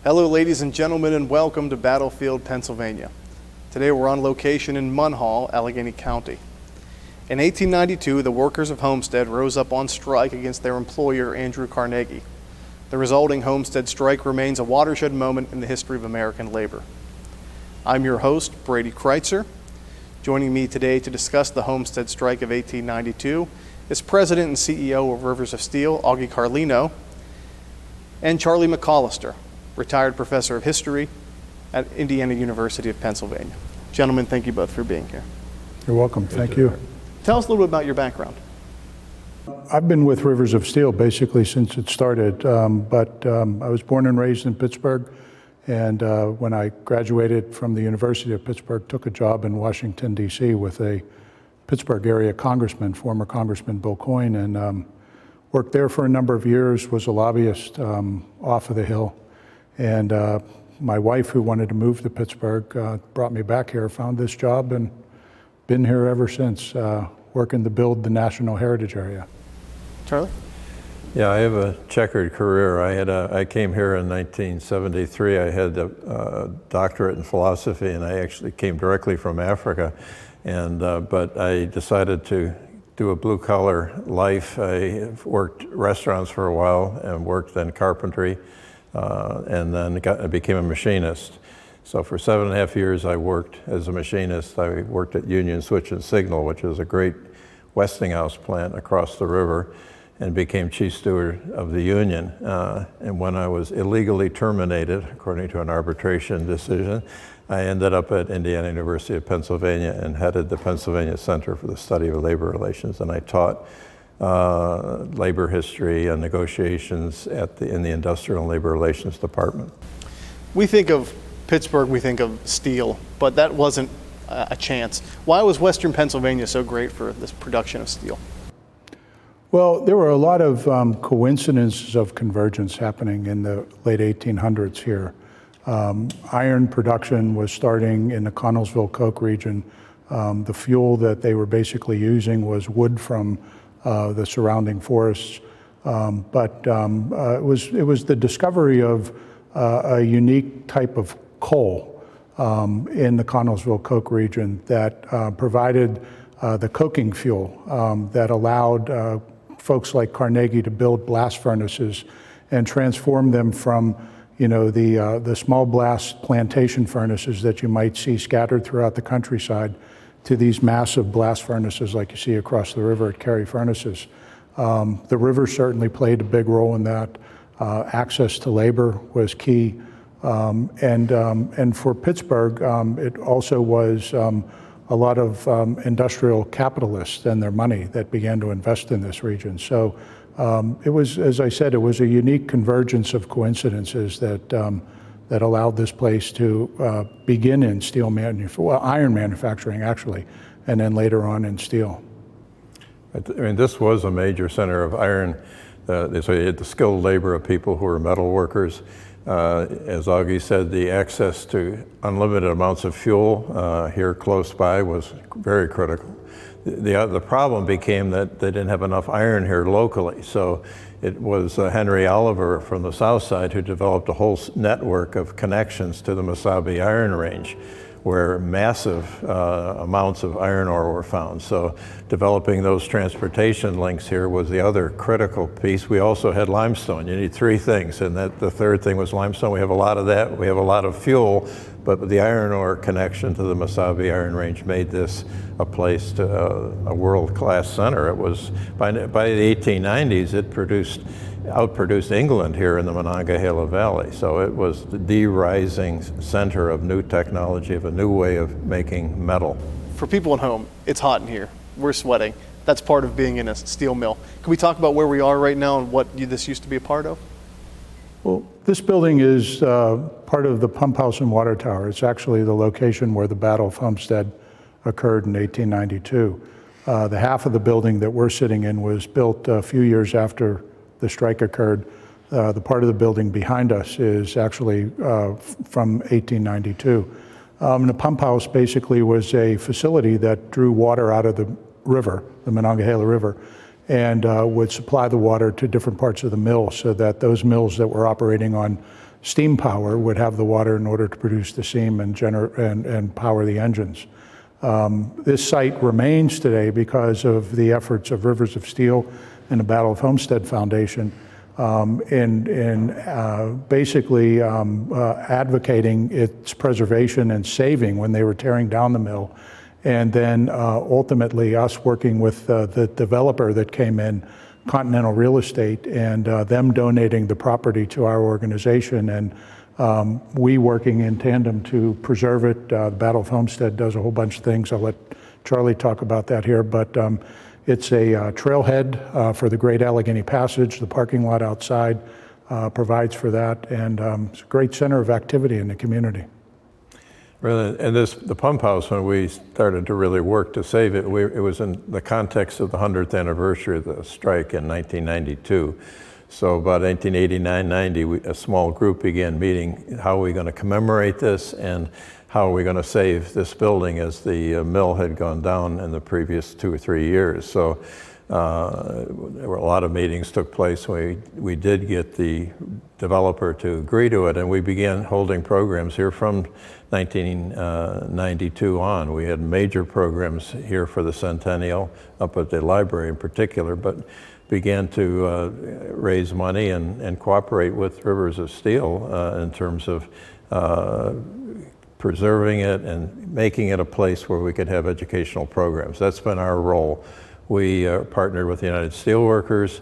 Hello ladies and gentlemen, and welcome to Battlefield, Pennsylvania. Today we're on location in Munhall, Allegheny County. In 1892, the workers of Homestead rose up on strike against their employer, Andrew Carnegie. The resulting Homestead strike remains a watershed moment in the history of American labor. I'm your host, Brady Crytzer. Joining me today to discuss the Homestead strike of 1892 is President and CEO of Rivers of Steel, Augie Carlino, and Charlie McCollester, retired professor of history at Indiana University of Pennsylvania. Gentlemen, thank you both for being here. You're welcome. Thank you. Tell us a little bit about your background. I've been with Rivers of Steel basically since it started, but I was born and raised in Pittsburgh, and when I graduated from the University of Pittsburgh, took a job in Washington, D.C. with a Pittsburgh area congressman, former Congressman Bill Coyne, and worked there for a number of years, was a lobbyist off of the Hill. And my wife, who wanted to move to Pittsburgh, brought me back here, found this job, and been here ever since, working to build the National Heritage Area. Charlie? Yeah, I have a checkered career. I came here in 1973. I had a doctorate in philosophy, and I actually came directly from Africa. And but I decided to do a blue-collar life. I worked restaurants for a while and worked in carpentry. And then I became a machinist. So for 7.5 years I worked as a machinist. I worked at Union Switch and Signal, which is a great Westinghouse plant across the river, and became chief steward of the union. And when I was illegally terminated, according to an arbitration decision, I ended up at Indiana University of Pennsylvania and headed the Pennsylvania Center for the Study of Labor Relations, and I taught labor history and negotiations in the Industrial and Labor Relations Department. We think of Pittsburgh, we think of steel, but that wasn't a chance. Why was Western Pennsylvania so great for this production of steel? Well, there were a lot of coincidences of convergence happening in the late 1800s here. Iron production was starting in the Connellsville Coke region. The fuel that they were basically using was wood from the surrounding forests, but it was the discovery of a unique type of coal in the Connellsville Coke region that provided the coking fuel that allowed folks like Carnegie to build blast furnaces and transform them from, the small blast plantation furnaces that you might see scattered throughout the countryside to these massive blast furnaces like you see across the river at Carey Furnaces. The river certainly played a big role in that. Access to labor was key. And for Pittsburgh, it also was a lot of industrial capitalists and their money that began to invest in this region. So it was, as I said, it was a unique convergence of coincidences that allowed this place to begin in iron manufacturing actually, and then later on in steel. I mean, this was a major center of iron. So you had the skilled labor of people who were metal workers. As Augie said, the access to unlimited amounts of fuel here close by was very critical. The problem became that they didn't have enough iron here locally. So it was Henry Oliver from the south side who developed a whole network of connections to the Mesabi Iron Range, where massive amounts of iron ore were found. So developing those transportation links here was the other critical piece. We also had limestone. You need three things, and the third thing was limestone. We have a lot of that. We have a lot of fuel, but the iron ore connection to the Mesabi Iron Range made this a place to a world-class center. It was, by the 1890s, it outproduced England here in the Monongahela Valley. So it was the rising center of new technology, of a new way of making metal. For people at home, it's hot in here. We're sweating. That's part of being in a steel mill. Can we talk about where we are right now and what this used to be a part of? Well, this building is part of the pump house and water tower. It's actually the location where the Battle of Homestead occurred in 1892. The half of the building that we're sitting in was built a few years after the strike occurred. The part of the building behind us is actually from 1892. The pump house basically was a facility that drew water out of the river, the Monongahela River, and would supply the water to different parts of the mill so that those mills that were operating on steam power would have the water in order to produce the steam and power the engines. This site remains today because of the efforts of Rivers of Steel and the Battle of Homestead Foundation in basically advocating its preservation and saving when they were tearing down the mill. And then ultimately us working with the developer that came in, Continental Real Estate, and them donating the property to our organization, and we working in tandem to preserve it. The Battle of Homestead does a whole bunch of things. I'll let Charlie talk about that here, but it's a trailhead for the Great Allegheny Passage. The parking lot outside provides for that, and it's a great center of activity in the community. Really, and the pump house, when we started to really work to save it, it was in the context of the 100th anniversary of the strike in 1992. So about 1989-90, a small group began meeting, how are we going to commemorate this and how are we going to save this building as the mill had gone down in the previous 2 or 3 years. So there were a lot of meetings took place. We did get the developer to agree to it, and we began holding programs here from 1992 on. We had major programs here for the centennial, up at the library in particular, but began to raise money and cooperate with Rivers of Steel in terms of preserving it and making it a place where we could have educational programs. That's been our role. We partnered with the United Steelworkers,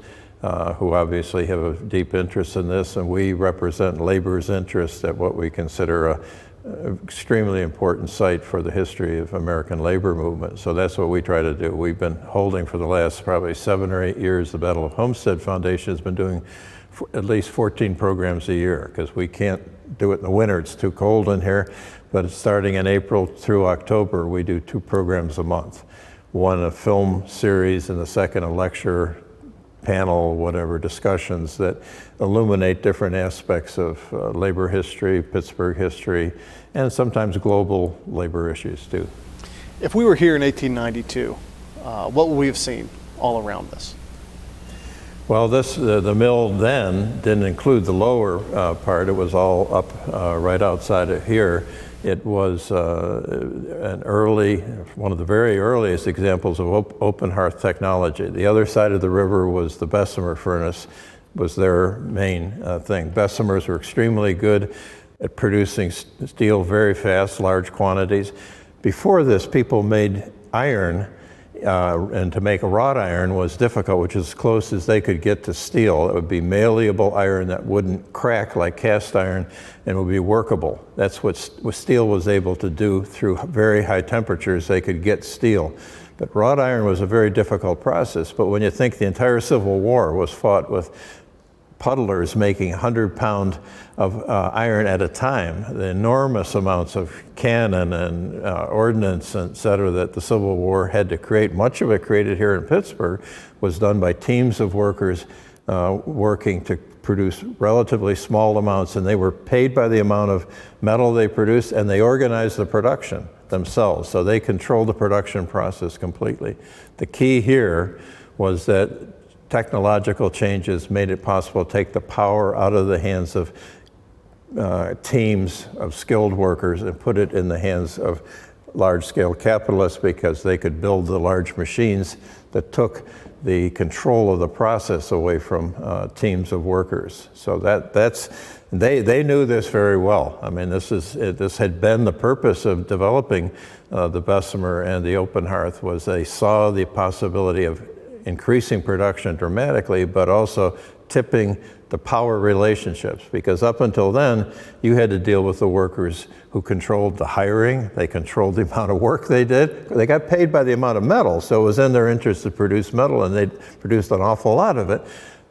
who obviously have a deep interest in this, and we represent labor's interest at what we consider a extremely important site for the history of American labor movement. So that's what we try to do. We've been holding for the last probably 7 or 8 years, the Battle of Homestead Foundation has been doing at least 14 programs a year, because we can't do it in the winter, it's too cold in here. But starting in April through October, we do 2 programs a month. One a film series and the second a lecture, panel, whatever, discussions that illuminate different aspects of labor history, Pittsburgh history, and sometimes global labor issues too. If we were here in 1892, what would we have seen all around us? Well, the mill then didn't include the lower part. It was all up right outside of here. It was one of the very earliest examples of open hearth technology. The other side of the river was the Bessemer furnace, was their main thing. Bessemers were extremely good at producing steel very fast, large quantities. Before this, people made iron, and to make a wrought iron was difficult, which is as close as they could get to steel. It would be malleable iron that wouldn't crack like cast iron and would be workable. That's what steel was able to do. Through very high temperatures, they could get steel. But wrought iron was a very difficult process. But when you think the entire Civil War was fought with puddlers making 100-pound of iron at a time, the enormous amounts of cannon and ordnance, et cetera, that the Civil War had to create, much of it created here in Pittsburgh, was done by teams of workers working to produce relatively small amounts, and they were paid by the amount of metal they produced, and they organized the production themselves, so they controlled the production process completely. The key here was that technological changes made it possible to take the power out of the hands of teams of skilled workers and put it in the hands of large-scale capitalists, because they could build the large machines that took the control of the process away from teams of workers. So they knew this very well. I mean, this had been the purpose of developing the Bessemer and the open hearth, was they saw the possibility of increasing production dramatically, but also tipping the power relationships, because up until then, you had to deal with the workers who controlled the hiring, they controlled the amount of work they did. They got paid by the amount of metal, so it was in their interest to produce metal, and they produced an awful lot of it,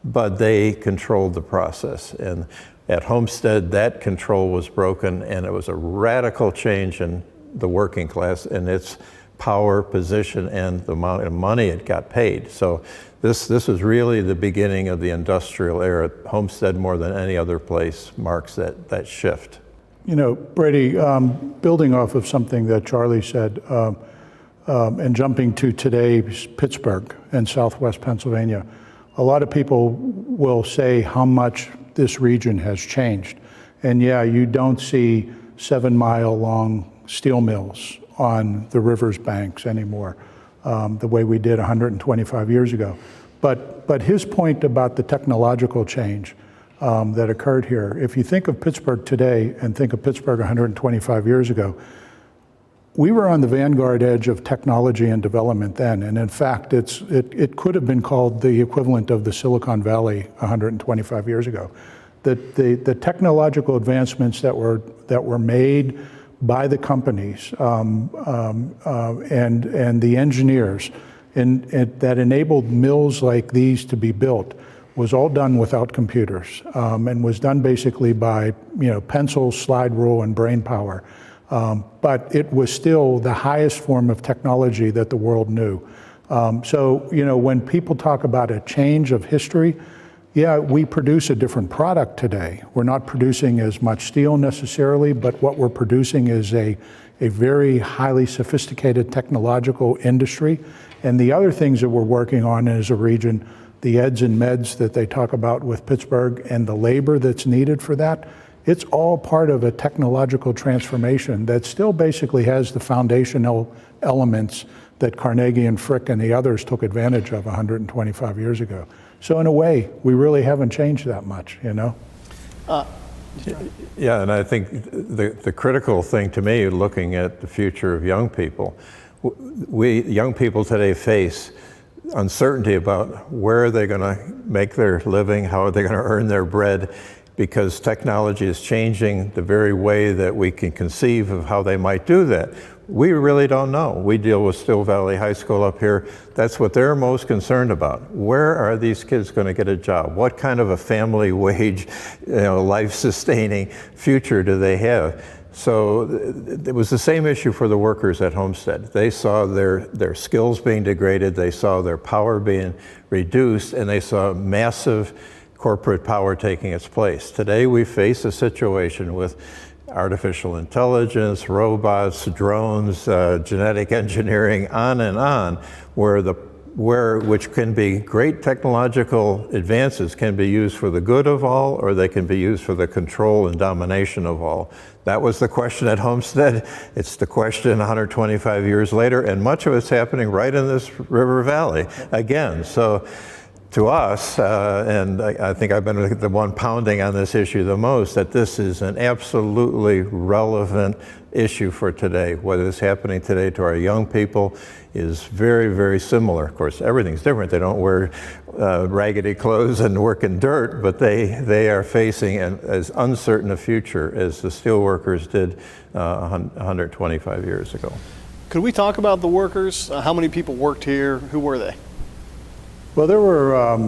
but they controlled the process. And at Homestead, that control was broken, and it was a radical change in the working class and its power, position, and the amount of money it got paid. So this was really the beginning of the industrial era. Homestead, more than any other place, marks that shift. You know, Brady, building off of something that Charlie said, and jumping to today's Pittsburgh and Southwest Pennsylvania, a lot of people will say how much this region has changed. And yeah, you don't see 7-mile long steel mills on the river's banks anymore, the way we did 125 years ago. But his point about the technological change that occurred here, if you think of Pittsburgh today and think of Pittsburgh 125 years ago, we were on the vanguard edge of technology and development then, and in fact, it could have been called the equivalent of the Silicon Valley 125 years ago. The technological advancements that were made by the companies and the engineers and that enabled mills like these to be built was all done without computers and was done basically by pencil, slide rule, and brain power. But it was still the highest form of technology that the world knew. So when people talk about a change of history, yeah, we produce a different product today. We're not producing as much steel necessarily, but what we're producing is a very highly sophisticated technological industry. And the other things that we're working on as a region, the eds and meds that they talk about with Pittsburgh and the labor that's needed for that, it's all part of a technological transformation that still basically has the foundational elements that Carnegie and Frick and the others took advantage of 125 years ago. So in a way, we really haven't changed that much, Yeah, and I think the critical thing to me, looking at the future of young people, young people today face uncertainty about where they're going to make their living, how are they going to earn their bread, because technology is changing the very way that we can conceive of how they might do that. We really don't know. We deal with Still Valley High School up here. That's what they're most concerned about. Where are these kids going to get a job? What kind of a family wage, life-sustaining future do they have? So it was the same issue for the workers at Homestead. They saw their skills being degraded, they saw their power being reduced, and they saw massive corporate power taking its place. Today we face a situation with artificial intelligence, robots, drones, genetic engineering, on, which can be great technological advances, can be used for the good of all, or they can be used for the control and domination of all. That was the question at Homestead. It's the question 125 years later, and much of it's happening right in this river valley again. So to us, and I think I've been the one pounding on this issue the most, that this is an absolutely relevant issue for today. What is happening today to our young people is very, very similar. Of course, everything's different. They don't wear raggedy clothes and work in dirt, but they are facing as uncertain a future as the steel workers did 125 years ago. Could we talk about the workers? How many people worked here? Who were they? Well, there were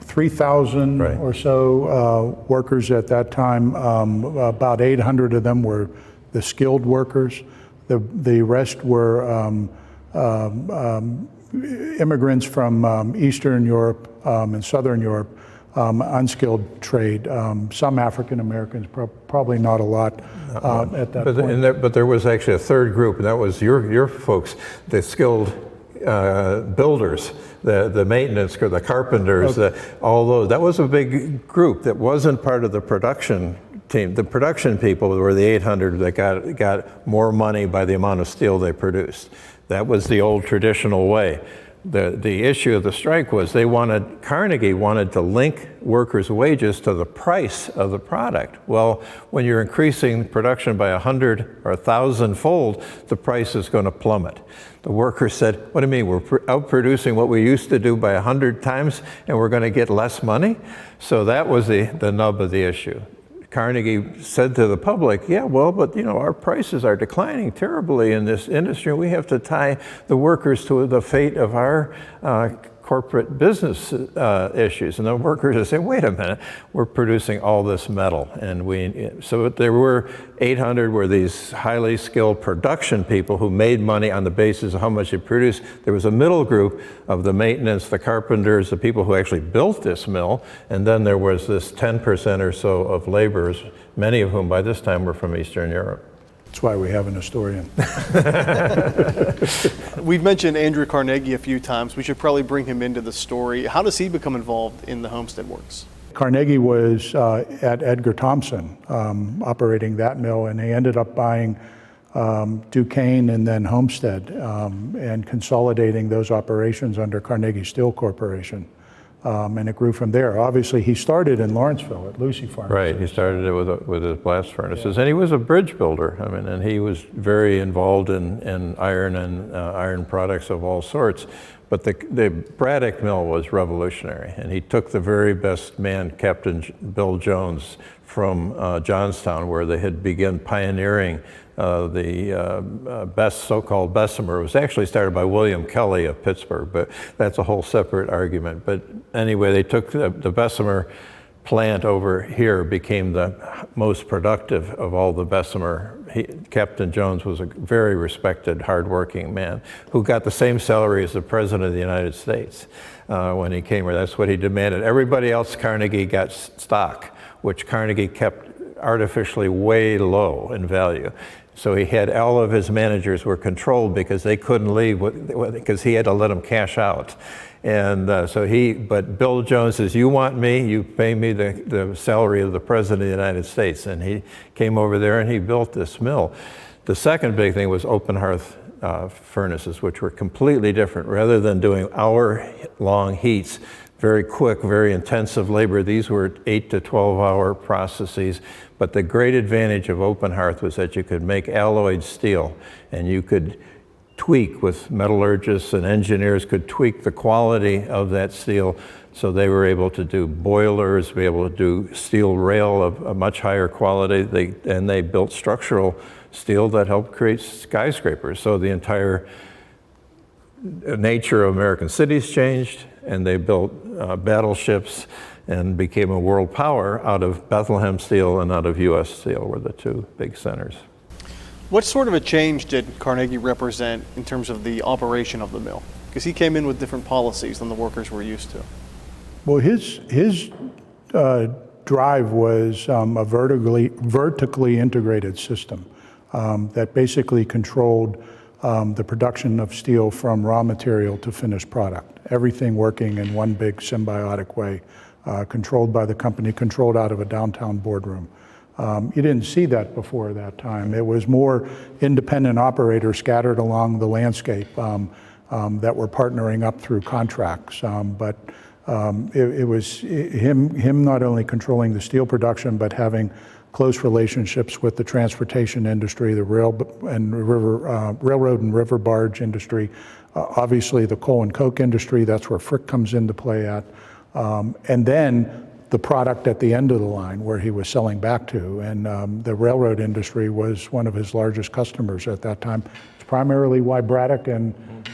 3,000 Right. or so workers at that time. About 800 of them were the skilled workers. The rest were immigrants from Eastern Europe and Southern Europe, unskilled trade. Some African Americans, probably not a lot at that point. But there was actually a third group, and that was your folks, the skilled builders, the maintenance, the carpenters, all those. That was a big group that wasn't part of the production team. The production people were the 800 that got more money by the amount of steel they produced. That was the old traditional way. The issue of the strike was Carnegie wanted to link workers' wages to the price of the product. Well, when you're increasing production by 100 or 1,000-fold, the price is going to plummet. The workers said, what do you mean, we're outproducing what we used to do by 100 times and we're going to get less money? So that was the nub of the issue. Carnegie said to the public, yeah, well, but our prices are declining terribly in this industry. We have to tie the workers to the fate of our corporate business issues. And the workers are saying, wait a minute, we're producing all this metal. And so there were 800 were these highly skilled production people who made money on the basis of how much they produced. There was a middle group of the maintenance, the carpenters, the people who actually built this mill. And then there was this 10% or so of laborers, many of whom by this time were from Eastern Europe. That's why we have an historian. We've mentioned Andrew Carnegie a few times. We should probably bring him into the story. How does he become involved in the Homestead Works? Carnegie was at Edgar Thomson operating that mill, and they ended up buying Duquesne and then Homestead and consolidating those operations under Carnegie Steel Corporation. And it grew from there. Obviously, he started in Lawrenceville at Lucy Farms. Right, he started it with his blast furnaces, and he was a bridge builder. I mean, and he was very involved in iron and iron products of all sorts. But the Braddock mill was revolutionary, and he took the very best man, Captain Bill Jones, from Johnstown, where they had begun pioneering the so-called Bessemer. It was actually started by William Kelly of Pittsburgh, but that's a whole separate argument. But anyway, they took the Bessemer plant over here, became the most productive of all the Bessemer. Captain Jones was a very respected, hardworking man who got the same salary as the President of the United States when he came here. That's what he demanded. Everybody else, Carnegie got stock, which Carnegie kept artificially way low in value. So he had all of his managers were controlled because they couldn't leave because he had to let them cash out. And but Bill Jones says, you want me, you pay me the salary of the President of the United States. And he came over there and he built this mill. The second big thing was open hearth furnaces, which were completely different. Rather than doing hour-long heats, very quick, very intensive labor, these were 8 to 12-hour processes. But the great advantage of open hearth was that you could make alloyed steel, and you could tweak with metallurgists, and engineers could tweak the quality of that steel, so they were able to do boilers, be able to do steel rail of a much higher quality. And they built structural steel that helped create skyscrapers. So the entire nature of American cities changed, and they built battleships and became a world power out of Bethlehem Steel and out of U.S. Steel were the two big centers. What sort of a change did Carnegie represent in terms of the operation of the mill? Because he came in with different policies than the workers were used to. Well, his drive was a vertically integrated system that basically controlled the production of steel from raw material to finished product. Everything working in one big symbiotic way, controlled by the company, controlled out of a downtown boardroom. You didn't see that before that time. It was more independent operators scattered along the landscape that were partnering up through contracts. But it was him not only controlling the steel production, but having close relationships with the transportation industry, the railroad and river barge industry, obviously the coal and coke industry. That's where Frick comes into play at, and then the product at the end of the line where he was selling back to. And the railroad industry was one of his largest customers at that time. It's primarily why Braddock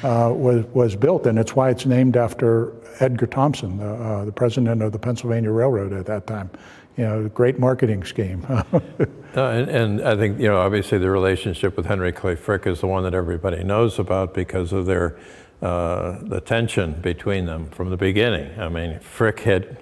was built, and it's why it's named after Edgar Thomson, the president of the Pennsylvania Railroad at that time. You know, great marketing scheme. And I think, obviously the relationship with Henry Clay Frick is the one that everybody knows about because of the tension between them from the beginning. I mean, Frick had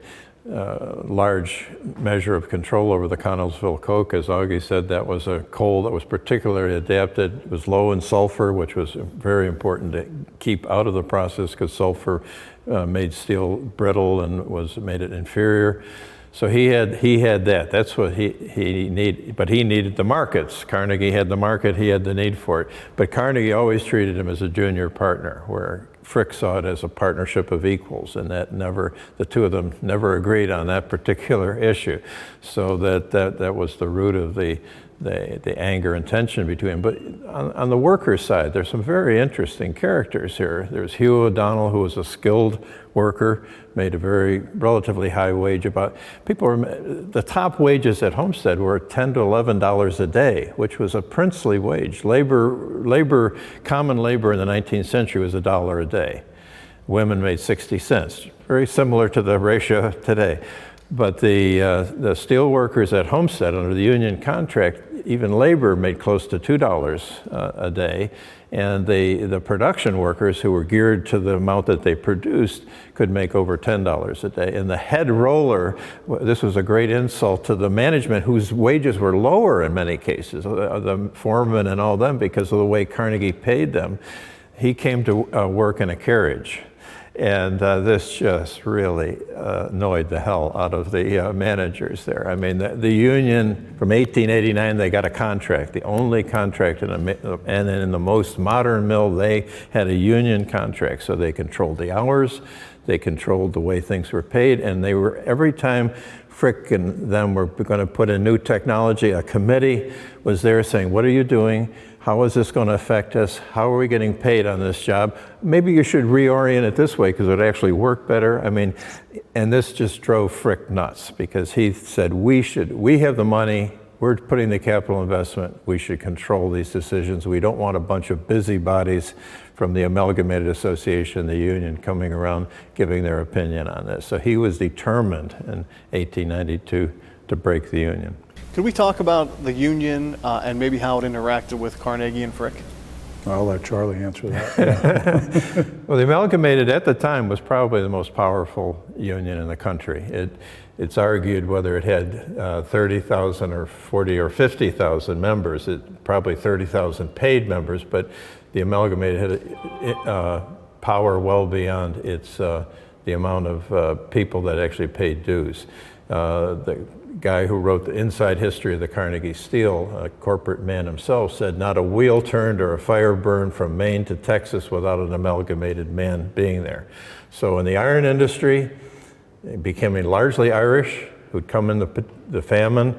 large measure of control over the Connellsville coke. As Augie said, that was a coal that was particularly adapted. It was low in sulfur, which was very important to keep out of the process because sulfur made steel brittle and made it inferior. So he had that. That's what he needed. But he needed the markets. Carnegie had the market. He had the need for it. But Carnegie always treated him as a junior partner, where Frick saw it as a partnership of equals, and the two of them never agreed on that particular issue. So that was the root of the anger and tension between them. But on the workers' side, there's some very interesting characters here. There's Hugh O'Donnell, who was a skilled worker, made a very relatively high wage. The top wages at Homestead were $10 to $11 a day, which was a princely wage. Common labor in the 19th century was $1 a day. Women made 60 cents, very similar to the ratio today. But the steel workers at Homestead under the union contract, even labor made close to $2 a day. And the production workers who were geared to the amount that they produced could make over $10 a day. And the head roller, this was a great insult to the management whose wages were lower in many cases, the foreman and all them, because of the way Carnegie paid them. He came to work in a carriage. And this just really annoyed the hell out of the managers there. I mean, the union, from 1889, they got a contract, the only contract, and in the most modern mill, they had a union contract. So they controlled the hours, they controlled the way things were paid, and they were, every time Frick and them were going to put in new technology, a committee was there saying, what are you doing? How is this going to affect us? How are we getting paid on this job? Maybe you should reorient it this way because it would actually work better. I mean, and this just drove Frick nuts because he said, we have the money, we're putting the capital investment, we should control these decisions. We don't want a bunch of busybodies from the Amalgamated Association, the union, coming around giving their opinion on this. So he was determined in 1892 to break the union. Could we talk about the union and maybe how it interacted with Carnegie and Frick? I'll let Charlie answer that. Well, the Amalgamated at the time was probably the most powerful union in the country. It's argued whether it had 30,000 or 40 or 50,000 members. Probably 30,000 paid members, but the Amalgamated had power well beyond its the amount of people that actually paid dues. The guy who wrote the inside history of the Carnegie Steel, a corporate man himself, said not a wheel turned or a fire burned from Maine to Texas without an amalgamated man being there. So in the iron industry, becoming largely Irish, who'd come in the famine,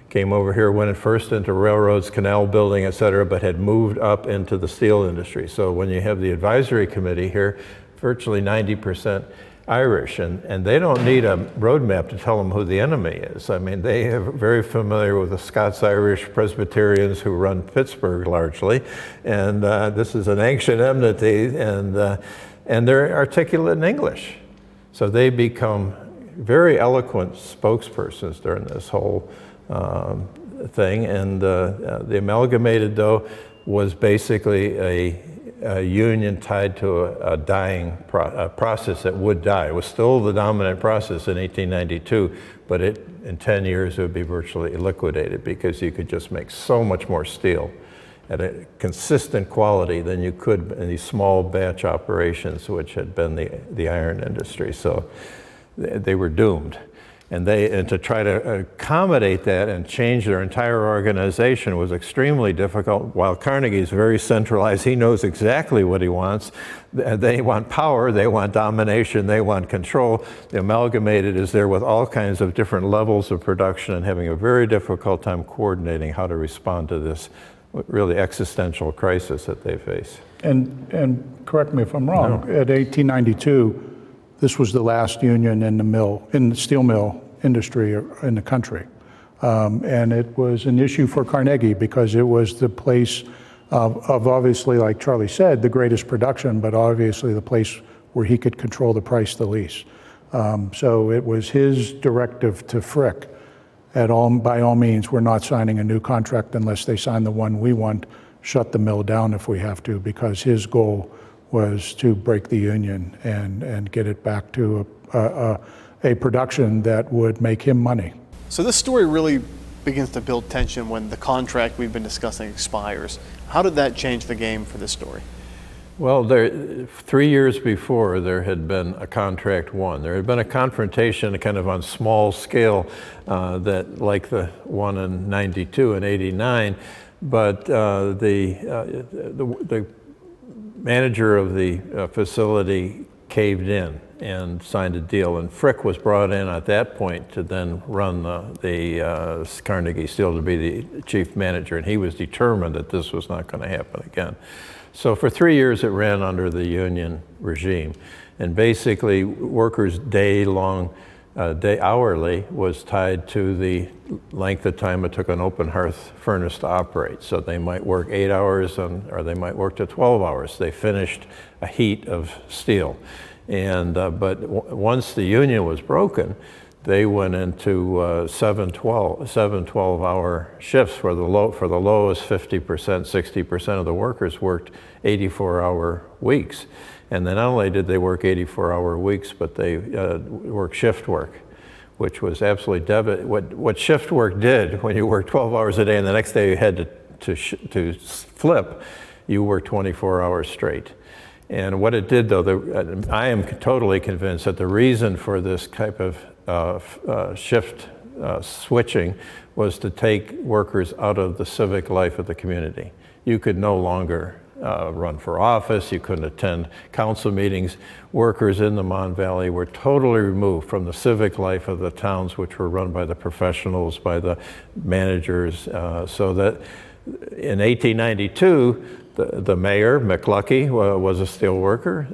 came over here, went at first into railroads, canal building, et cetera, but had moved up into the steel industry. So when you have the advisory committee here, virtually 90% Irish, and they don't need a roadmap to tell them who the enemy is. I mean, they are very familiar with the Scots-Irish Presbyterians who run Pittsburgh largely, and this is an ancient enmity, and they're articulate in English. So they become very eloquent spokespersons during this whole thing, and the Amalgamated, though, was basically a union tied to a dying process that would die. It was still the dominant process in 1892, but in 10 years it would be virtually liquidated because you could just make so much more steel at a consistent quality than you could in these small batch operations, which had been the iron industry. So they were doomed. And to try to accommodate that and change their entire organization was extremely difficult. While Carnegie is very centralized, he knows exactly what he wants. They want power, they want domination, they want control. The Amalgamated is there with all kinds of different levels of production and having a very difficult time coordinating how to respond to this really existential crisis that they face. And correct me if I'm wrong, at 1892, this was the last union in the steel mill industry in the country. And it was an issue for Carnegie because it was the place of obviously, like Charlie said, the greatest production, but obviously the place where he could control the price the least. So it was his directive to Frick, by all means, we're not signing a new contract unless they sign the one we want, shut the mill down if we have to, because his goal was to break the union and get it back to a production that would make him money. So this story really begins to build tension when the contract we've been discussing expires. How did that change the game for this story? Well, 3 years before, there had been a contract won. There had been a confrontation kind of on small scale that like the one in 92 and 89, but the manager of the facility caved in and signed a deal, and Frick was brought in at that point to then run the Carnegie Steel, to be the chief manager, and he was determined that this was not going to happen again. So for 3 years it ran under the union regime, and basically workers' hourly was tied to the length of time it took an open hearth furnace to operate. So they might work 8 hours or they might work to 12 hours. They finished a heat of steel. And but once the union was broken, they went into 7 12-hour shifts for the lowest 50%, 60% of the workers worked 84-hour weeks. And then not only did they work 84-hour weeks, but they worked shift work, which was absolutely devastating. What shift work did, when you worked 12 hours a day and the next day you had to flip, you worked 24 hours straight. And what it did, though, I am totally convinced that the reason for this type of shift switching was to take workers out of the civic life of the community. You could no longer run for office, you couldn't attend council meetings. Workers in the Mon Valley were totally removed from the civic life of the towns, which were run by the professionals, by the managers, so that in 1892, the mayor, McLucky, was a steel worker.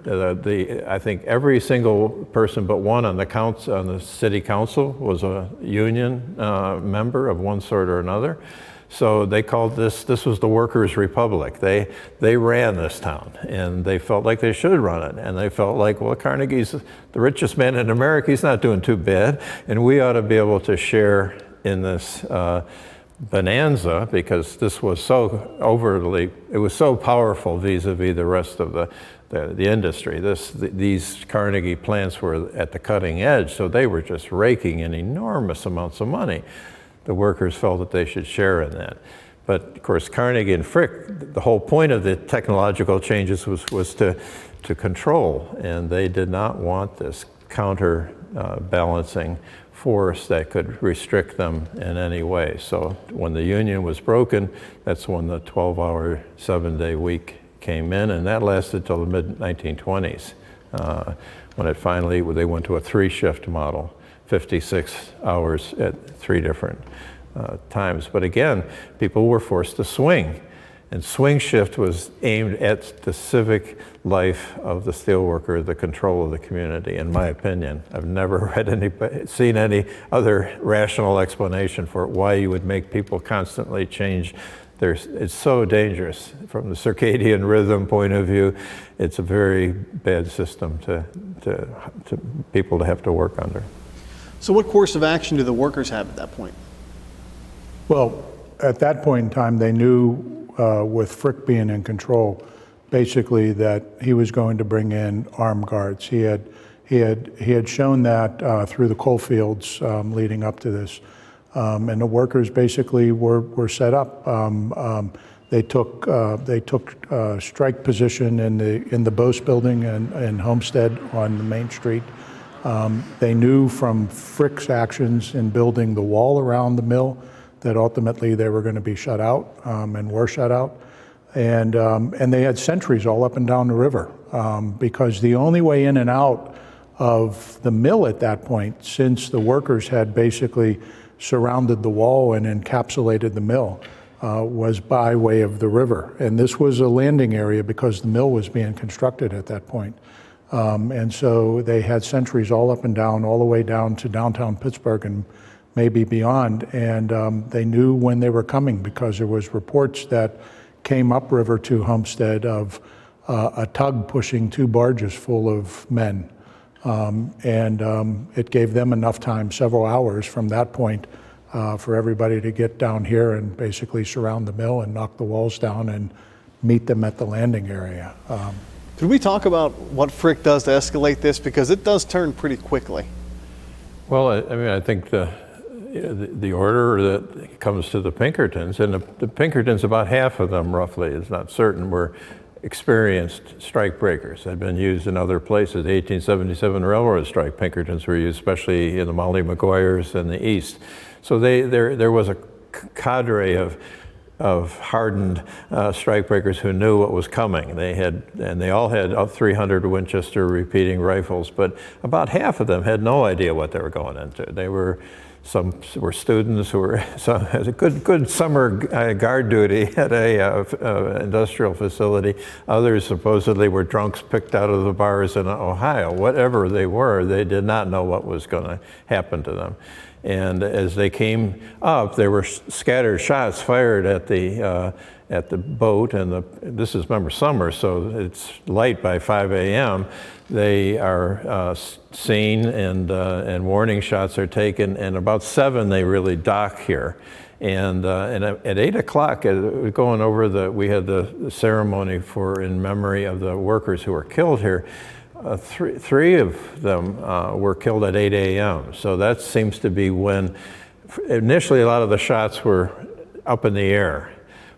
I think every single person but one on the city council was a union member of one sort or another. So they called this was the workers' republic. They ran this town, and they felt like they should run it. And they felt like, well, Carnegie's the richest man in America. He's not doing too bad. And we ought to be able to share in this bonanza, because this was so it was so powerful vis-a-vis the rest of the industry. These Carnegie plants were at the cutting edge, so they were just raking in enormous amounts of money. The workers felt that they should share in that. But of course, Carnegie and Frick, the whole point of the technological changes was to control, and they did not want this counterbalancing force that could restrict them in any way. So when the union was broken, that's when the 12-hour, 7-day week came in, and that lasted till the mid-1920s, when they went to a 3-shift model, 56 hours at 3 different times. But again, people were forced to swing. And swing shift was aimed at the civic life of the steelworker, the control of the community, in my opinion. I've never seen any other rational explanation for why you would make people constantly change. It's so dangerous from the circadian rhythm point of view. It's a very bad system to people to have to work under. So what course of action do the workers have at that point? Well, at that point in time, they knew with Frick being in control, basically that he was going to bring in armed guards. He had shown that through the coal fields leading up to this, and the workers basically were set up. They took strike position in the Bose building and Homestead on the Main Street. They knew from Frick's actions in building the wall around the mill that ultimately they were going to be shut out, and were shut out. And they had sentries all up and down the river, because the only way in and out of the mill at that point, since the workers had basically surrounded the wall and encapsulated the mill, was by way of the river. And this was a landing area because the mill was being constructed at that point. And so they had sentries all up and down, all the way down to downtown Pittsburgh and maybe beyond, and they knew when they were coming because there was reports that came upriver to Homestead of a tug pushing 2 barges full of men, and it gave them enough time, several hours from that point, for everybody to get down here and basically surround the mill and knock the walls down and meet them at the landing area. Could we talk about what Frick does to escalate this, because it does turn pretty quickly? Well, I mean, I think the order that comes to the Pinkertons, and the Pinkertons, about half of them roughly, is not certain, were experienced strike breakers. Had been used in other places. The 1877 railroad strike Pinkertons were used, especially in the Molly Maguires in the East. So there was a cadre of hardened strike breakers who knew what was coming. They all had 300 Winchester repeating rifles, but about half of them had no idea what they were going into. Some were students who had a good summer guard duty at a industrial facility. Others supposedly were drunks picked out of the bars in Ohio. Whatever they were, they did not know what was going to happen to them. And as they came up, there were scattered shots fired at the boat, and this is, remember, summer, so it's light by 5 a.m. They are seen, and warning shots are taken, and about 7 they really dock here. And at 8 o'clock, going over we had the ceremony in memory of the workers who were killed here. Three of them were killed at 8 a.m. So that seems to be when, initially a lot of the shots were up in the air,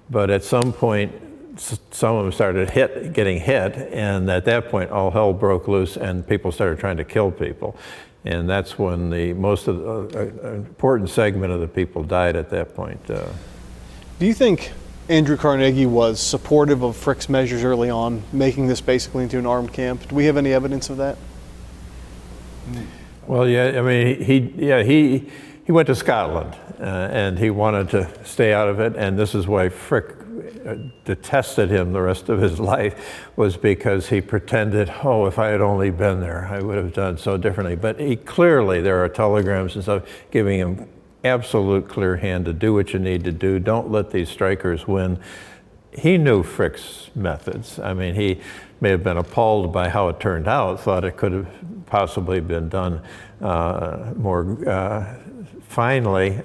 but at some point some of them started getting hit, and at that point all hell broke loose and people started trying to kill people. And that's when most of the important segment of the people died at that point. Do you think Andrew Carnegie was supportive of Frick's measures early on, making this basically into an armed camp? Do we have any evidence of that? Well, yeah, I mean, he went to Scotland and he wanted to stay out of it, and this is why Frick detested him the rest of his life, was because he pretended, oh, if I had only been there, I would have done so differently. But he clearly, there are telegrams and stuff giving him absolute clear hand to do what you need to do. Don't let these strikers win. He knew Frick's methods. I mean, he may have been appalled by how it turned out, thought it could have possibly been done more finely,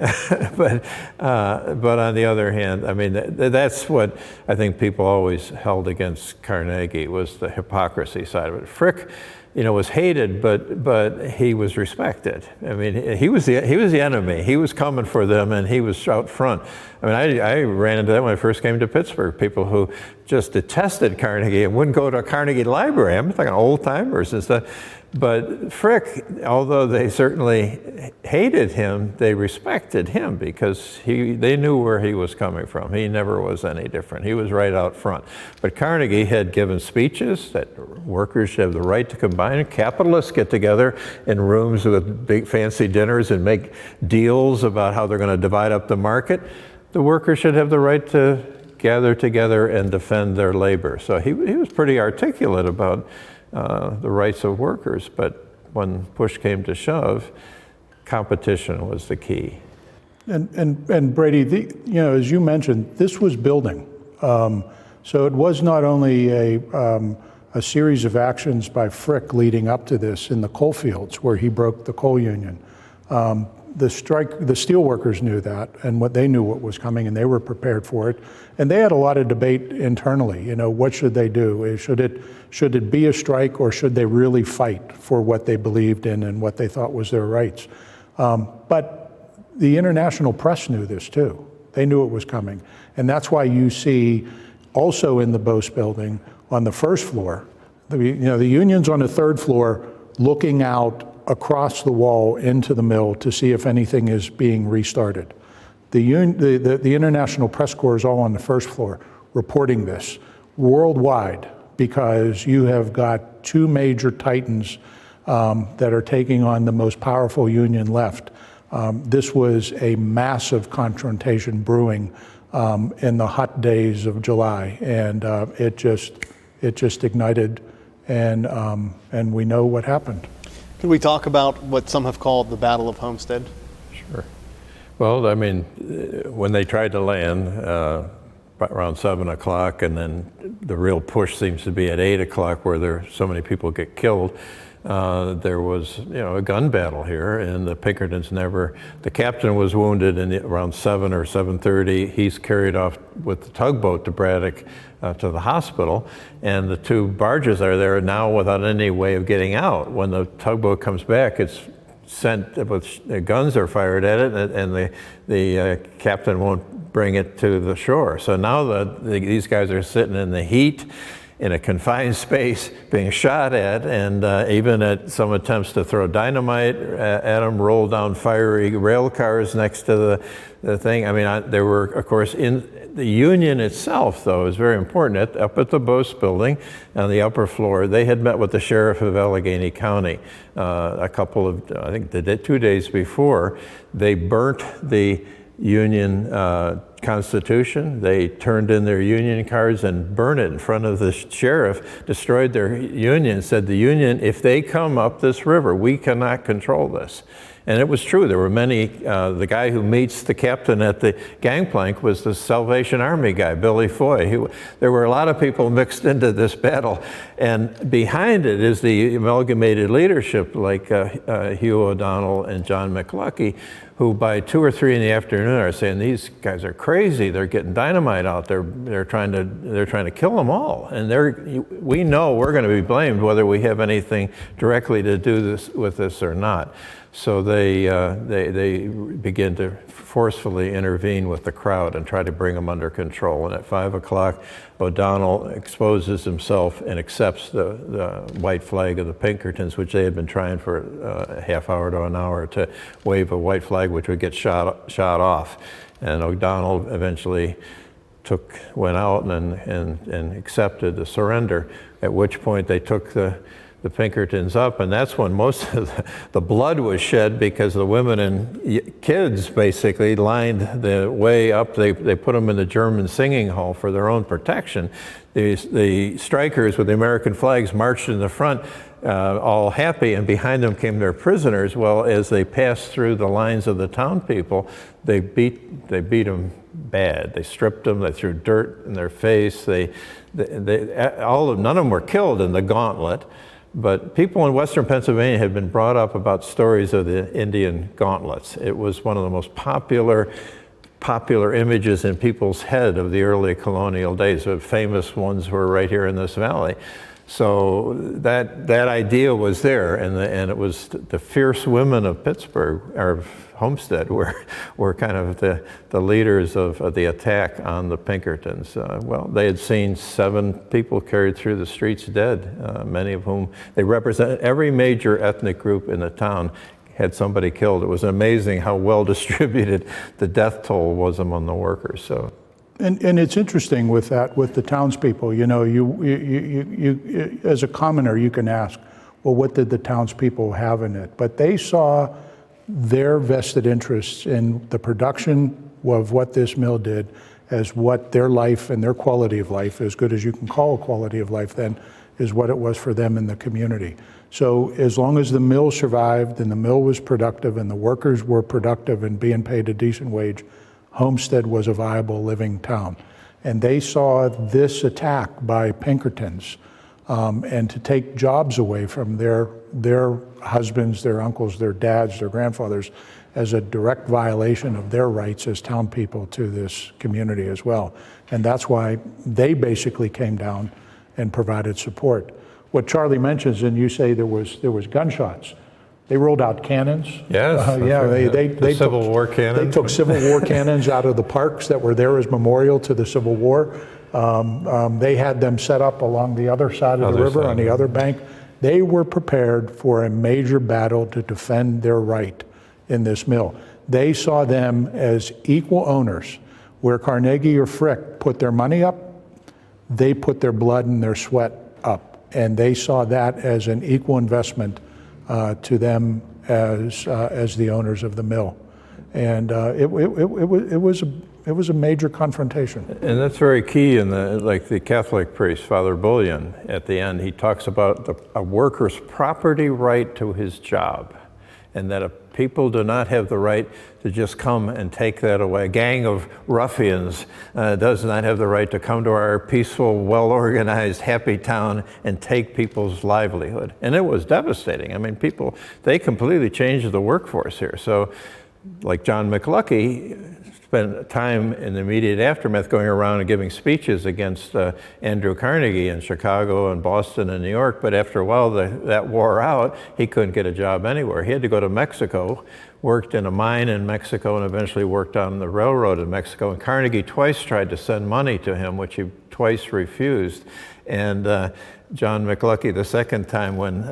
but on the other hand, I mean, that's what I think people always held against Carnegie, was the hypocrisy side of it. Frick, was hated, but he was respected. I mean, he was the enemy. He was coming for them, and he was out front. I mean, I ran into that when I first came to Pittsburgh. People who just detested Carnegie and wouldn't go to a Carnegie library. I'm thinking old timers and stuff. But Frick, although they certainly hated him, they respected him because they knew where he was coming from. He never was any different. He was right out front. But Carnegie had given speeches that workers should have the right to combine. Capitalists get together in rooms with big fancy dinners and make deals about how they're going to divide up the market. The workers should have the right to gather together and defend their labor. So he was pretty articulate about the rights of workers, but when push came to shove, competition was the key. And Brady, as you mentioned, this was building. So it was not only a series of actions by Frick leading up to this in the coal fields where he broke the coal union. The steel workers knew that, and they knew what was coming, and they were prepared for it. And they had a lot of debate internally. What should they do? Should it be a strike, or should they really fight for what they believed in and what they thought was their rights? But the international press knew this too. They knew it was coming, and that's why you see also in the Bose building on the first floor, the union's on the third floor, looking out across the wall into the mill to see if anything is being restarted. The international press corps is all on the first floor reporting this worldwide, because you have got two major titans that are taking on the most powerful union left. This was a massive confrontation brewing in the hot days of July, and it just ignited, and we know what happened. Could we talk about what some have called the Battle of Homestead? Sure. Well, I mean, when they tried to land around 7 o'clock, and then the real push seems to be at 8 o'clock where so many people get killed, there was a gun battle here, and the Pinkertons the captain was wounded around 7 or 7:30. He's carried off with the tugboat to Braddock to the hospital, and the two barges are there now without any way of getting out. When the tugboat comes back, it's sent with guns are fired at it, and the captain won't bring it to the shore. So now these guys are sitting in the heat in a confined space being shot at, and even at some attempts to throw dynamite at them, roll down fiery rail cars next to the thing. I mean, there were, of course, in the union itself, though, is very important. Up at the Bose building on the upper floor, they had met with the sheriff of Allegheny County I think 2 days before. They burnt the union Constitution. They turned in their union cards and burned it in front of the sheriff, destroyed their union, said the union, if they come up this river, we cannot control this. And it was true. There were many, the guy who meets the captain at the gangplank was the Salvation Army guy, Billy Foy. There were a lot of people mixed into this battle. And behind it is the amalgamated leadership like Hugh O'Donnell and John McLuckie, who by 2 or 3 in the afternoon are saying, these guys are crazy, they're getting dynamite out, they're trying to kill them all. And we know we're going to be blamed whether we have anything directly to do with this or not. So they begin to forcefully intervene with the crowd and try to bring them under control. And at 5 o'clock, O'Donnell exposes himself and accepts the white flag of the Pinkertons, which they had been trying for a half hour to an hour to wave a white flag, which would get shot off. And O'Donnell eventually went out and accepted the surrender, at which point they took the Pinkertons up, and that's when most of the blood was shed, because the women and kids basically lined the way up. They put them in the German singing hall for their own protection. The strikers with the American flags marched in the front, all happy, and behind them came their prisoners. Well, as they passed through the lines of the town people, they beat them bad. They stripped them, they threw dirt in their face. None of them were killed in the gauntlet. But people in Western Pennsylvania had been brought up about stories of the Indian gauntlets. It was one of the most popular images in people's head of the early colonial days. The famous ones were right here in this valley. So that idea was there, and it was the fierce women of Pittsburgh, or of Homestead, were kind of the leaders of the attack on the Pinkertons. Well, they had seen 7 people carried through the streets dead, many of whom they represented. Every major ethnic group in the town had somebody killed. It was amazing how well distributed the death toll was among the workers. So. And it's interesting with that, with the townspeople. You know, you as a commoner, you can ask, well, what did the townspeople have in it? But they saw their vested interests in the production of what this mill did as what their life and their quality of life, as good as you can call a quality of life then, is what it was for them in the community. So as long as the mill survived and the mill was productive and the workers were productive and being paid a decent wage, Homestead was a viable living town. And they saw this attack by Pinkertons and to take jobs away from their husbands, their uncles, their dads, their grandfathers, as a direct violation of their rights as town people to this community as well. And that's why they basically came down and provided support. What Charlie mentions, and you say there was gunshots. They rolled out cannons. Yes. They Civil War cannons. They took Civil War cannons out of the parks that were there as memorial to the Civil War. They had them set up along the other side of the river, on the other bank. They were prepared for a major battle to defend their right in this mill. They saw them as equal owners. Where Carnegie or Frick put their money up, they put their blood and their sweat up. And they saw that as an equal investment to them as the owners of the mill, and it was a major confrontation. And that's very key in the Catholic priest, Father Bullion, at the end, he talks about a worker's property right to his job, and that people do not have the right to just come and take that away. A gang of ruffians does not have the right to come to our peaceful, well-organized, happy town and take people's livelihood. And it was devastating. I mean, they completely changed the workforce here. So, like John McLucky spent time in the immediate aftermath going around and giving speeches against Andrew Carnegie in Chicago and Boston and New York, but after a while that wore out, he couldn't get a job anywhere. He had to go to Mexico, worked in a mine in Mexico, and eventually worked on the railroad in Mexico. And Carnegie twice tried to send money to him, which he twice refused. And John McLucky, the second time when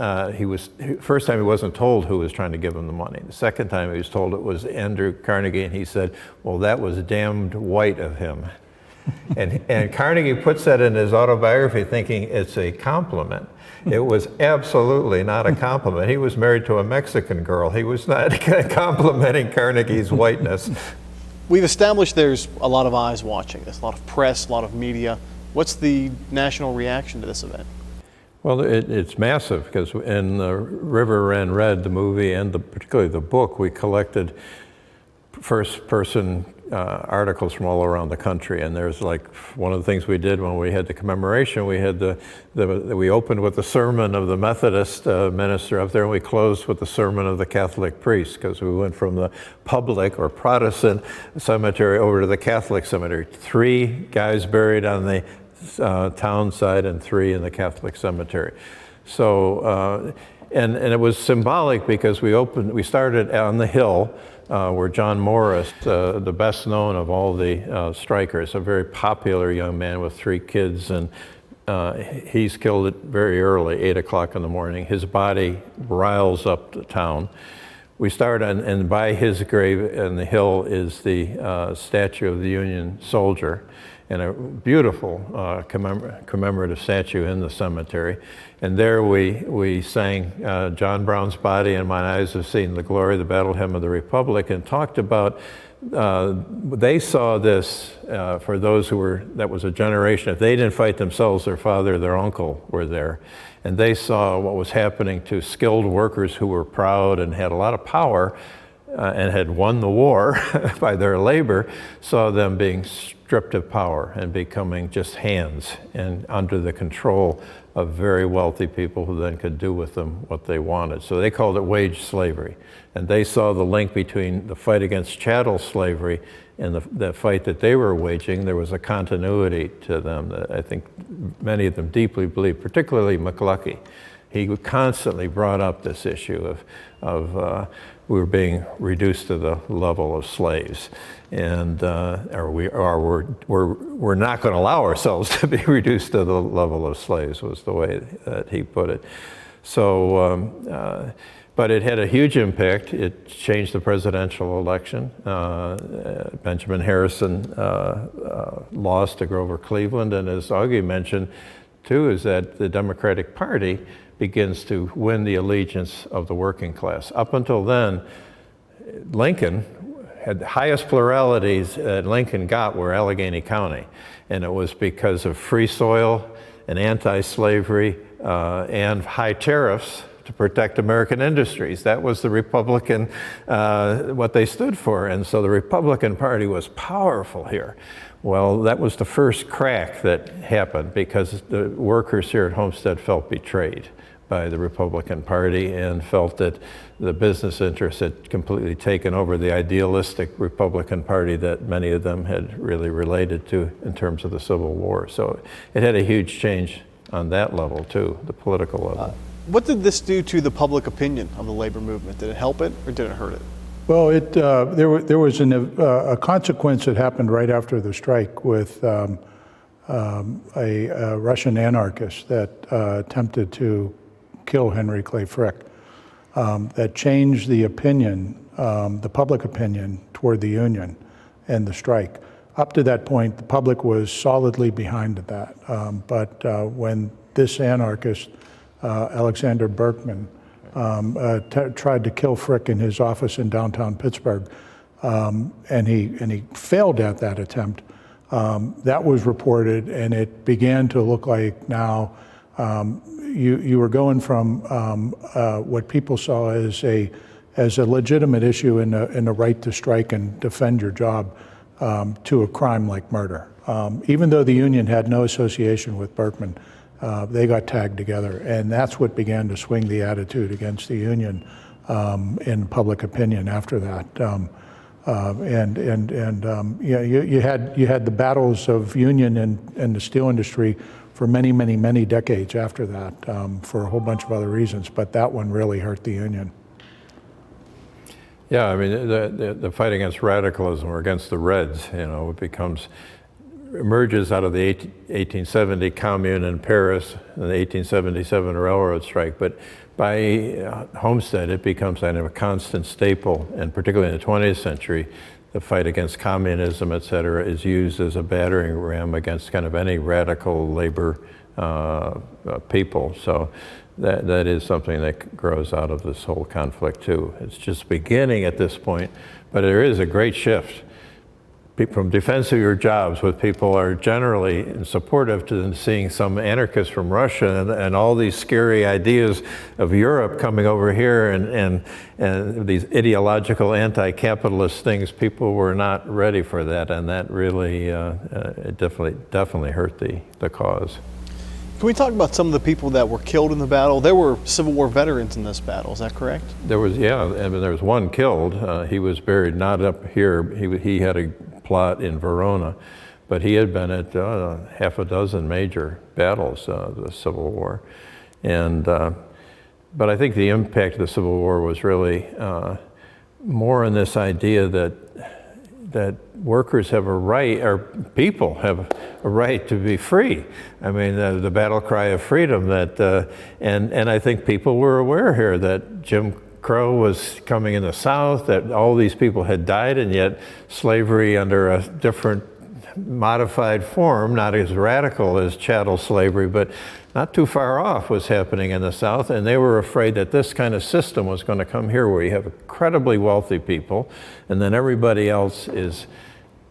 first time he wasn't told who was trying to give him the money. The second time he was told it was Andrew Carnegie, and he said, well, that was damned white of him. and Carnegie puts that in his autobiography thinking it's a compliment. It was absolutely not a compliment. He was married to a Mexican girl. He was not complimenting Carnegie's whiteness. We've established there's a lot of eyes watching this, a lot of press, a lot of media. What's the national reaction to this event? Well, it's massive, because in the River Ran Red, the movie, and particularly the book, we collected first-person articles from all around the country. And there's like one of the things we did when we had the commemoration, we had we opened with the sermon of the Methodist minister up there, and we closed with the sermon of the Catholic priest, because we went from the public or Protestant cemetery over to the Catholic cemetery. 3 guys buried on the town side and 3 in the Catholic cemetery. So, and it was symbolic because we started on the hill where John Morris, the best known of all the strikers, a very popular young man with 3 kids, and he's killed very early, 8 o'clock in the morning. His body riles up the town. We start and by his grave on the hill is the statue of the Union soldier, and a beautiful commemorative statue in the cemetery. And there we sang John Brown's Body and Mine Eyes Have Seen the Glory, the Battle Hymn of the Republic, and talked about, they saw this for those that was a generation, if they didn't fight themselves, their father, their uncle were there. And they saw what was happening to skilled workers who were proud and had a lot of power and had won the war by their labor, saw them being stripped of power and becoming just hands and under the control of very wealthy people who then could do with them what they wanted. So they called it wage slavery. And they saw the link between the fight against chattel slavery and the fight that they were waging. There was a continuity to them that I think many of them deeply believed, particularly McCluskey. He constantly brought up this issue of we were being reduced to the level of slaves, and we're not going to allow ourselves to be reduced to the level of slaves, was the way that he put it. So, but it had a huge impact. It changed the presidential election. Benjamin Harrison lost to Grover Cleveland, and as Augie mentioned, too, is that the Democratic Party begins to win the allegiance of the working class. Up until then, Lincoln had the highest pluralities that Lincoln got were Allegheny County, and it was because of free soil and anti-slavery and high tariffs to protect American industries. That was the Republican, what they stood for, and so the Republican Party was powerful here. Well, that was the first crack that happened because the workers here at Homestead felt betrayed by the Republican Party and felt that the business interests had completely taken over the idealistic Republican Party that many of them had really related to in terms of the Civil War. So it had a huge change on that level too, the political level. What did this do to the public opinion of the labor movement? Did it help it or did it hurt it? Well, there was a consequence that happened right after the strike with a Russian anarchist that attempted to kill Henry Clay Frick, that changed the opinion, the public opinion toward the union and the strike. Up to that point, the public was solidly behind that. But when this anarchist, Alexander Berkman, tried to kill Frick in his office in downtown Pittsburgh, and he failed at that attempt, that was reported, and it began to look like now you were going from what people saw as a legitimate issue in the right to strike and defend your job to a crime like murder. Even though the union had no association with Berkman, they got tagged together, and that's what began to swing the attitude against the union in public opinion after that. You had the battles of union and the steel industry for many, many, many decades after that, for a whole bunch of other reasons, but that one really hurt the union. Yeah, I mean, the fight against radicalism or against the Reds, it emerges out of the 1870 Commune in Paris and the 1877 railroad strike, but by Homestead it becomes kind of a constant staple, and particularly in the 20th century, the fight against communism, et cetera, is used as a battering ram against kind of any radical labor people. So that is something that grows out of this whole conflict too. It's just beginning at this point, but there is a great shift from defense of your jobs, what people are generally supportive to seeing some anarchists from Russia and all these scary ideas of Europe coming over here and these ideological anti-capitalist things. People were not ready for that, and that really it definitely hurt the cause. Can we talk about some of the people that were killed in the battle? There were Civil War veterans in this battle, is that correct? There was, yeah, I mean, there was one killed. He was buried not up here. He had a plot in Verona, but he had been at half a dozen major battles of the Civil War. And, but I think the impact of the Civil War was really more in this idea that workers have a right, or people have a right to be free. I mean, the battle cry of freedom and I think people were aware here that Jim Crow was coming in the South, that all these people had died, and yet slavery under a different modified form, not as radical as chattel slavery, but not too far off, was happening in the South, and they were afraid that this kind of system was going to come here where you have incredibly wealthy people, and then everybody else is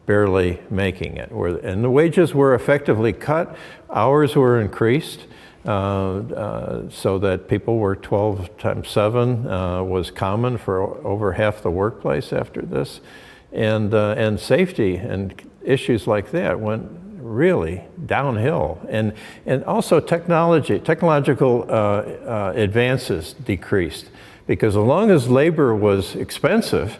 barely making it. And the wages were effectively cut, hours were increased, so that people were 12 times 7 was common for over half the workplace after this, and safety and issues like that went really downhill, and also technological advances decreased, because as long as labor was expensive,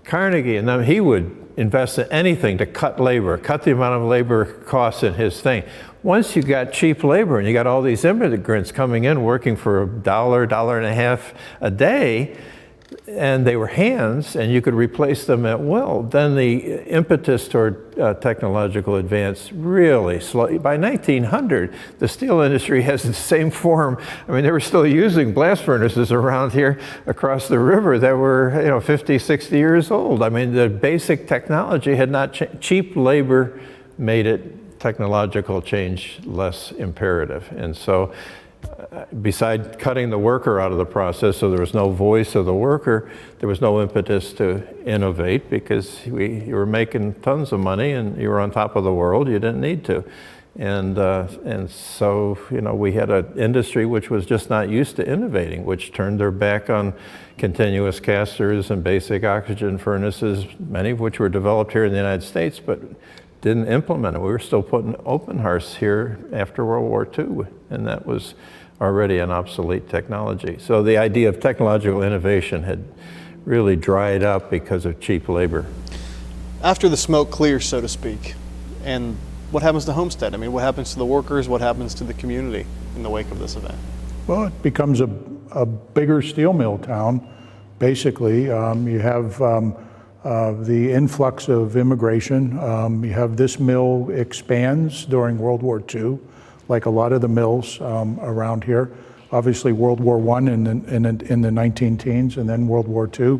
Carnegie and them, he would invest in anything to cut labor, cut the amount of labor costs in his thing. Once you got cheap labor and you got all these immigrants coming in working for $1, $1.50 a day, and they were hands and you could replace them at will, then the impetus toward technological advance really slowed. By 1900, the steel industry has the same form. I mean, they were still using blast furnaces around here across the river that were 50, 60 years old. I mean, the basic technology had not changed. Cheap labor made technological change less imperative. And so beside cutting the worker out of the process, so there was no voice of the worker, there was no impetus to innovate, because you were making tons of money and you were on top of the world, you didn't need to. And so, we had an industry which was just not used to innovating, which turned their back on continuous casters and basic oxygen furnaces, many of which were developed here in the United States, but didn't implement it. We were still putting open hearths here after World War II, and that was already an obsolete technology. So the idea of technological innovation had really dried up because of cheap labor. After the smoke clears, so to speak, and what happens to Homestead? I mean, what happens to the workers? What happens to the community in the wake of this event? Well, it becomes a bigger steel mill town, basically. You have the influx of immigration. You have this mill expands during World War II, like a lot of the mills around here. Obviously World War I in the 19 teens, and then World War II.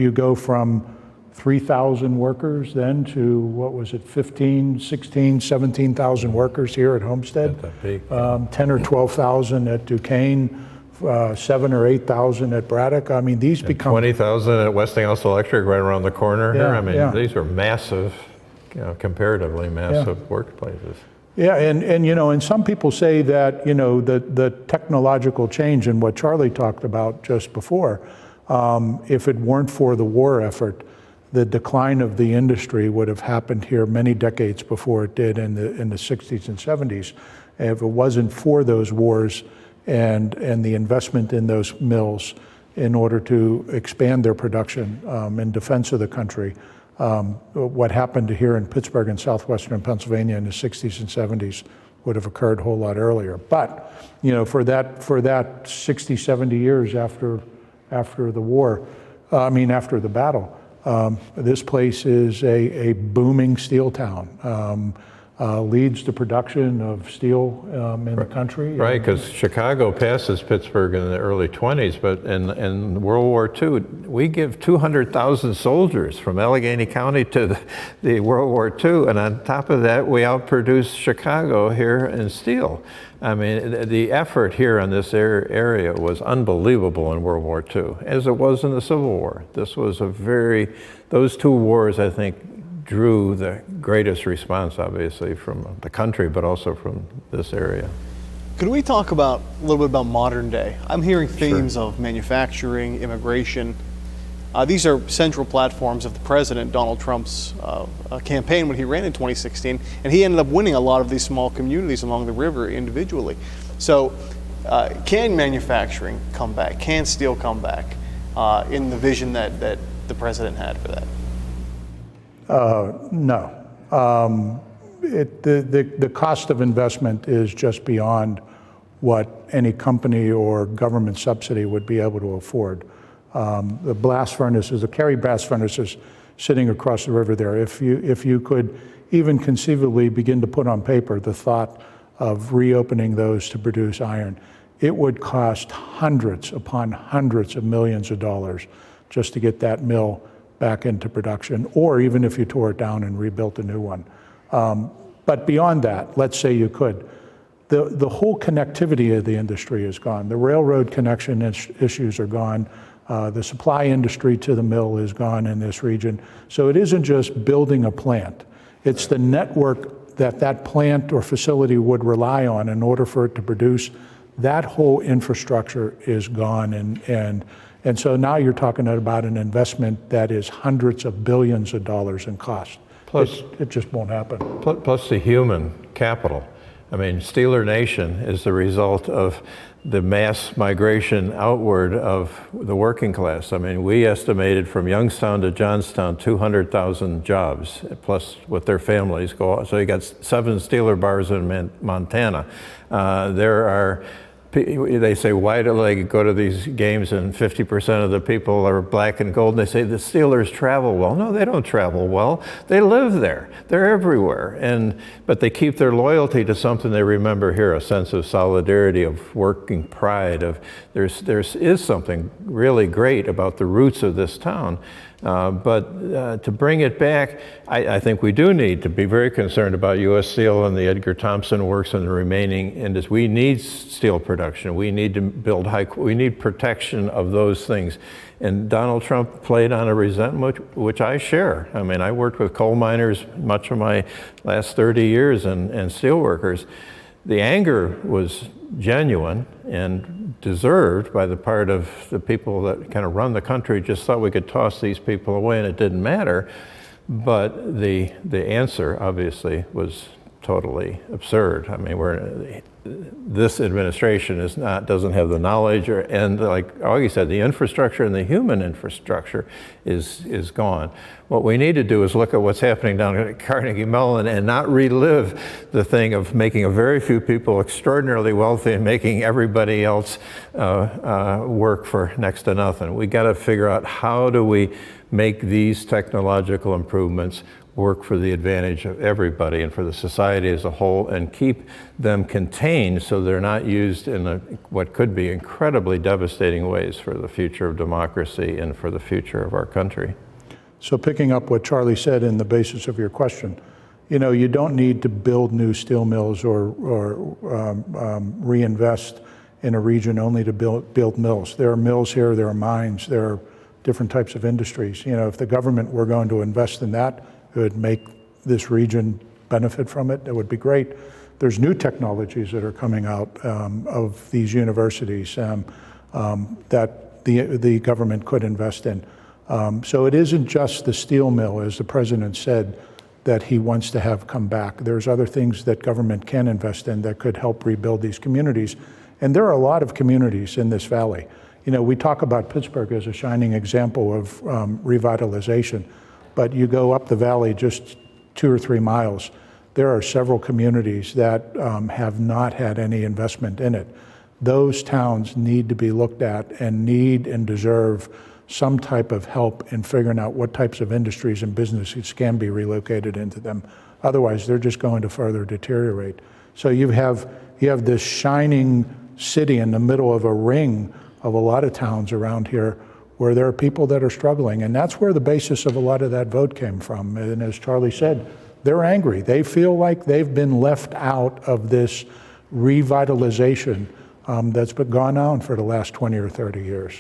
You go from 3,000 workers then to, what was it, 15, 16, 17,000 workers here at Homestead. 10 or 12,000 at Duquesne. 7 or 8,000 at Braddock. I mean, these become 20,000 at Westinghouse Electric right around the corner here. I mean, these are massive, comparatively massive workplaces. Yeah, and some people say that the technological change and what Charlie talked about just before, if it weren't for the war effort, the decline of the industry would have happened here many decades before it did in the 60s and 70s. If it wasn't for those wars and the investment in those mills in order to expand their production in defense of the country, what happened here in Pittsburgh and southwestern Pennsylvania in the 60s and 70s would have occurred a whole lot earlier. But for that 60, 70 years after the war, after the battle, this place is a booming steel town. leads the production of steel in the country. Right, because Chicago passes Pittsburgh in the early 20s, but in World War II, we give 200,000 soldiers from Allegheny County to the World War II, and on top of that, we outproduce Chicago here in steel. I mean, the effort here in this area was unbelievable in World War II, as it was in the Civil War. This was those two wars, I think, drew the greatest response, obviously, from the country, but also from this area. Could we talk a little bit about modern day? I'm hearing themes of manufacturing, immigration. These are central platforms of the president, Donald Trump's campaign when he ran in 2016, and he ended up winning a lot of these small communities along the river individually. So can manufacturing come back? Can steel come back in the vision that the president had for that? No. The cost of investment is just beyond what any company or government subsidy would be able to afford. The blast furnaces, the Cary blast furnaces sitting across the river there, if you could even conceivably begin to put on paper the thought of reopening those to produce iron, it would cost hundreds upon hundreds of millions of dollars just to get that mill back into production, or even if you tore it down and rebuilt a new one. But beyond that, let's say you could, the whole connectivity of the industry is gone. The railroad connection issues are gone. The supply industry to the mill is gone in this region. So it isn't just building a plant. It's the network that plant or facility would rely on in order for it to produce. That whole infrastructure is gone, and so now you're talking about an investment that is hundreds of billions of dollars in cost. Plus, it just won't happen. Plus the human capital. I mean, Steeler Nation is the result of the mass migration outward of the working class. I mean, we estimated from Youngstown to Johnstown 200,000 jobs, plus with their families go. So you got 7 Steeler bars in Montana. There are. They say, why do they go to these games and 50% of the people are black and gold? And they say the Steelers travel well. No, they don't travel well. They live there. They're everywhere. But they keep their loyalty to something they remember here, a sense of solidarity, of working pride, of there is something really great about the roots of this town. But to bring it back, I think we do need to be very concerned about U.S. Steel and the Edgar Thomson Works and the remaining industry. We need steel production. We need to build we need protection of those things. And Donald Trump played on a resentment, which I share. I mean, I worked with coal miners much of my last 30 years and steel workers. The anger was genuine and deserved by the part of the people that kind of run the country. Just thought we could toss these people away and it didn't matter. But the answer obviously was totally absurd. I mean, this administration doesn't have the knowledge, and like Augie said, the infrastructure and the human infrastructure is gone. What we need to do is look at what's happening down at Carnegie Mellon and not relive the thing of making a very few people extraordinarily wealthy and making everybody else work for next to nothing. We got to figure out how do we make these technological improvements work for the advantage of everybody and for the society as a whole, and keep them contained so they're not used in what could be incredibly devastating ways for the future of democracy and for the future of our country. So picking up what Charlie said in the basis of your question, you don't need to build new steel mills or reinvest in a region only to build mills. There are mills here, there are mines, there are different types of industries. If the government were going to invest in that, it would make this region benefit from it. It would be great. There's new technologies that are coming out of these universities that the government could invest in. So it isn't just the steel mill, as the president said, that he wants to have come back. There's other things that government can invest in that could help rebuild these communities. And there are a lot of communities in this valley. We talk about Pittsburgh as a shining example of revitalization. But you go up the valley just 2 or 3 miles, there are several communities that have not had any investment in it. Those towns need to be looked at and need and deserve some type of help in figuring out what types of industries and businesses can be relocated into them. Otherwise, they're just going to further deteriorate. So you have this shining city in the middle of a ring of a lot of towns around here where there are people that are struggling. And that's where the basis of a lot of that vote came from. And as Charlie said, they're angry. They feel like they've been left out of this revitalization that's been gone on for the last 20 or 30 years.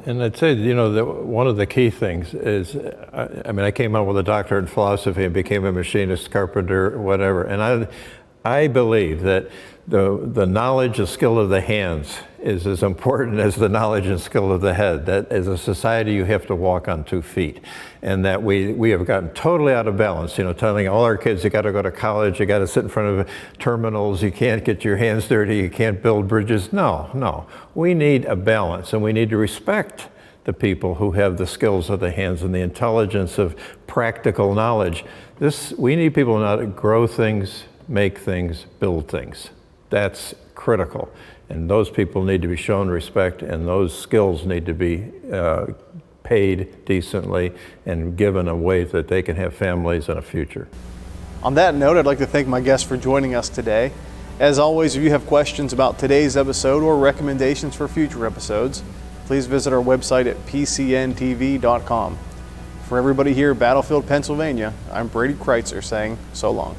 And I'd say, you know, that one of the key things is, I mean, I came out with a doctorate in philosophy and became a machinist, carpenter, whatever. And I believe that the knowledge and skill of the hands is as important as the knowledge and skill of the head. That as a society, you have to walk on 2 feet. And that we have gotten totally out of balance, you know, telling all our kids, you got to go to college, you got to sit in front of terminals, you can't get your hands dirty, you can't build bridges. No. We need a balance, and we need to respect the people who have the skills of the hands and the intelligence of practical knowledge. We need people who know how to grow things, make things, build things. That's critical. And those people need to be shown respect, and those skills need to be paid decently and given a way that they can have families and a future. On that note, I'd like to thank my guests for joining us today. As always, if you have questions about today's episode or recommendations for future episodes, please visit our website at pcntv.com. For everybody here at Battlefield, Pennsylvania, I'm Brady Crytzer saying so long.